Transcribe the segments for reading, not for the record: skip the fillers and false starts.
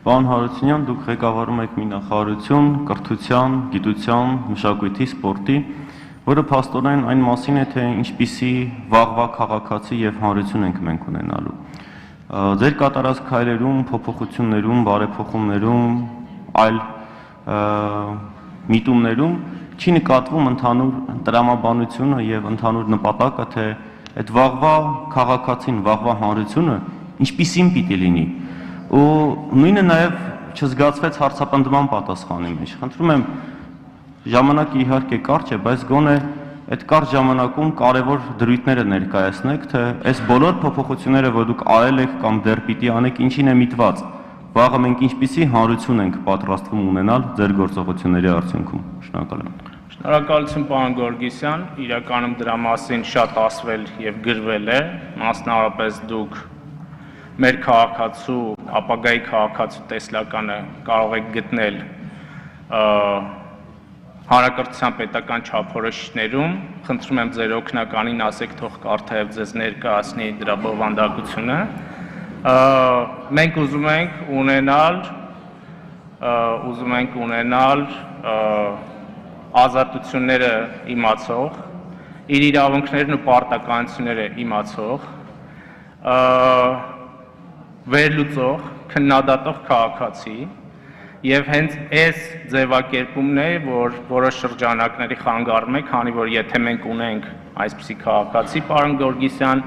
Պարոն Հարությունյան, դուք ղեկավարում եք մի նախարարություն կրթության, գիտության, մշակույթի, սպորտի, որը փաստորեն այն մասին է, թե ինչպիսի վաղվա քաղաքացի եւ հանրություն ենք մենք ունենալու։ Ձեր կատարած քայլերում, փոփոխություններում, բարեփոխումներում, այլ միտումներում չի նկատվում ընդհանուր տրամաբանությունը եւ ընդհանուր նպատակը, թե այդ վաղվա քաղաքացին, վաղվա հանրությունը ինչպիսին պիտի լինի։ Ու նույնը նաև չզգացվեց հարցապնդման պատասխանի մեջ։ Խնդրում եմ, ժամանակը իհարկե կարճ է, բայց գոնե այդ կարճ ժամանակում կարևոր դրույթները ներկայացնեք, թե այս բոլոր փոփոխությունները, որ դուք արել եք կամ դեռ պիտի անեք, ինչին է միտված։ Վաղը մենք ինչպիսի հանրություն ենք պատրաստվում ունենալ ձեր գործողությունների արդյունքում։ Շնորհակալ եմ։ Շնորհակալություն, պարոն Գորգիսյան, իրականում դրա մասին շատ ասվել եւ գրվել է, մասնավորապես դուք մեր քաղաքացու, ապագայի քաղաքացու տեսլականը կարող եք գտնել հանրակրթության պետական չափորոշիչներում, խնդրում եմ ձեր օգնականին ասեք թող կարդա եւ ձեզ ներկայացնի դրա բովանդակությունը։ Մենք ուզում ենք ունենալ ազատությունները իմացող, իր իրավունքներն ու պարտականությունները իմացող, վերլուծող, քննադատող քաղաքացի եւ հենց այս ձևակերպումն է, որ որոշ շրջանակների խանգարում է, քանի որ եթե մենք ունենք այսպիսի քաղաքացի, պարոն Գորգիսյան,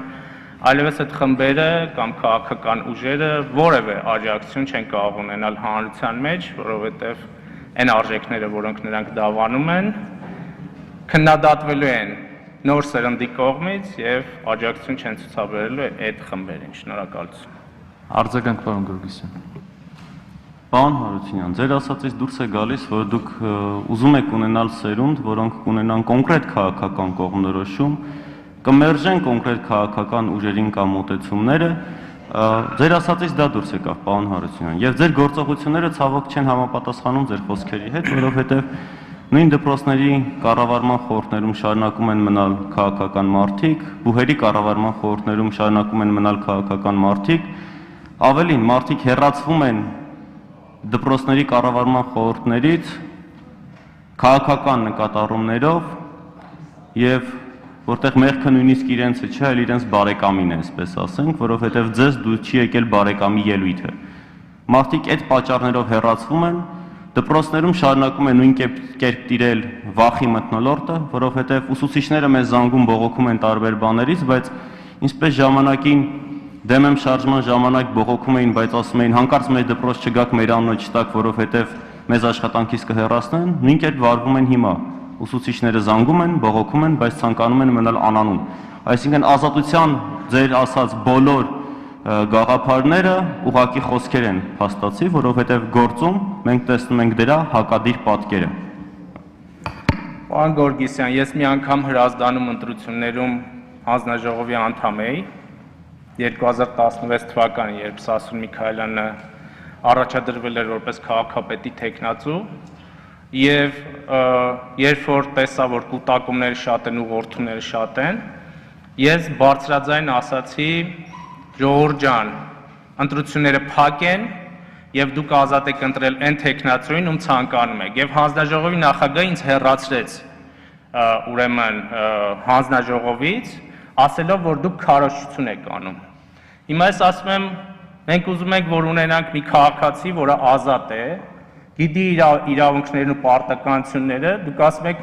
այլևս այդ խմբերը կամ քաղաքական ուժերը որևէ աջակցություն չեն կարող ունենալ հանրության մեջ, որովհետեւ այն արժեքները, որոնք նրանք դավանում են, քննադատվելու են նոր սերնդի կողմից եւ աջակցություն չեն ցուցաբերելու այդ խմբերին։ Շնորհակալություն։ Արձագանք, պարոն Գորգիսյան։ Պարոն Հարությունյան, ձեր ասածից դուրս է գալիս, որ դուք ուզում եք ունենալ սերունդ, որոնք կունենան կոնկրետ քաղաքական կողմնորոշում, կմերժեն կոնկրետ քաղաքական ուժերին կամ մոտեցումները, ձեր ասածից դա դուրս եկավ, պարոն Հարությունյան, եւ ձեր գործողությունները ցավոք չեն համապատասխանում ձեր խոսքերի հետ, որովհետեւ նույն դպրոցների կառավարման խորհուրդներում շարունակում են մնալ քաղաքական մարդիկ, բուհերի կառավարման խորհուրդներում շարունակում են մնալ քաղաքական մարդիկ, ավելին մարդիկ հեռացվում են դպրոցների կառավարման խորհուրդներից քաղաքական նկատառումներով եւ որտեղ մեղքը նույնիսկ իրենցը չէ, այլ իրենց բարեկամին է, այսպես ասենք, որովհետեւ ձեզ դու չի եկել բարեկամի ելույթը։ Մարդիկ այդ պատճառներով հեռացվում են, դպրոցներում շարունակում են նույն կերպ տիրել վախի մթնոլորտը, որովհետեւ ուսուցիչները մեզ զանգում բողոքում են տարբեր բաներից, բայց ինչպես ժամանակին դեմ եմ շարժման ժամանակ բողոքում էին, բայց ասում էին հանկարծ մեր դպրոց չգաք, մեր անունը չտաք, որովհետև մեզ աշխատանքից կհեռացնեն, նույն կերպ վարվում են հիմա։ Ուսուցիչները զանգում են, բողոքում են, բայց ցանկանում են մնալ անանուն։ Այսինքն ազատության ձեր ասած բոլոր գաղափարները ուղղակի խոսքեր են փաստացի, որովհետև գործում մենք տեսնում ենք դրա հակադիր պատկերը։ Պարոն Գորգիսյան, ես մի անգամ Հրազդանում ընտրություններում հանձնաժողովի անդամ էի 2016 թվականին, երբ Սասուն Միքայելյանը առաջադրվել էր որպես քաղաքապետի թեկնածու, եւ երբ որ տեսա, որ կուտակումները շատ են, ուղղորդումները շատ են, ես բարձրաձայն ասացի, ժողովուրդ ջան, ընտրությունները փակ են եւ դուք ազատ եք ընտրել այն թեկնածուին, ում ցանկանում եք, եւ հանձնաժողովի նախագահը ինձ հեռացրեց ուրեմն հանձնաժողովից, ասելով, որ դուք քարոզչություն եք անում։ Հիմա ես ասում եմ, մենք ուզում ենք, որ ունենանք մի քաղաքացի, որը ազատ է, գիտի իր իրավունքներն ու պարտականությունները, դուք ասում եք,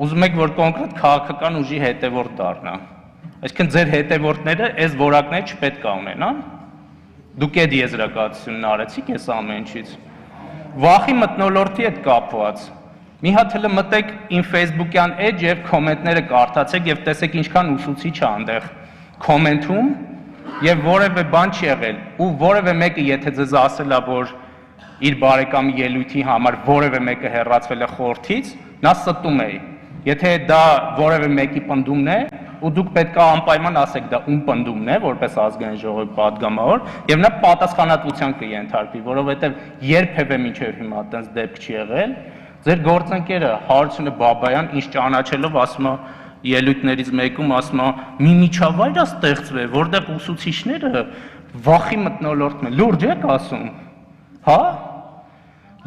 ուզում եք, որ կոնկրետ քաղաքական ուժի հետևորդ դառնա։ Այսինքն ձեր հետևորդները այս որակները չպետք է ունենան։ Դուք այդ եզրակացությունն արեցիք այս ամեն ինչից։ Վախի մթնոլորտի հետ կապված մի հատ հələ մտեք իմ Facebook-յան էջ եւ կոմենտները կարդացեք եւ տեսեք ինչքան ուսուցիչ է այնտեղ կոմենտում եւ որևէ բան չի եղել ու որևէ մեկը եթե ձեզ ասելա որ իր բարեկամի ելույթի համար որևէ մեկը հեռացվել է խորհրդից նա ստում է եթե դա որևէ մեկի պնդումն է ու դուք պետք է անպայման ասեք դա ում պնդումն է որպես ազգային ժողովի պատգամավոր եւ նա պատասխանատվության կենթարկվի որովհետեւ երբևէ մինչեւ հիմա այդպես դեպք չի եղել Ձեր գործընկերը Հարությունը Բաբայան ինչ ճանաչելով ասում է ելույթներից մեկում ասում է մի միջավայր է ստեղծվել որտեղ ուսուցիչները վախի մթնոլորտում են լուրջ եք ասում Հա?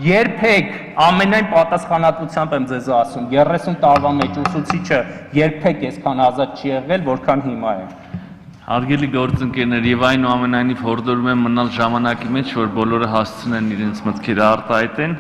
Երբեք ամենայն պատասխանատվությամբ եմ ձեզ ասում, 30 տարվա մեջ ուսուցիչը երբեք այսքան ազատ չի եղել, որքան հիմա է։ Հարգելի գործընկերներ, եւ այնուամենայնիվ հորդորում եմ մնալ ժամանակի մեջ, որ բոլորը հասցնեն իրենց մտքերը արտահայտեն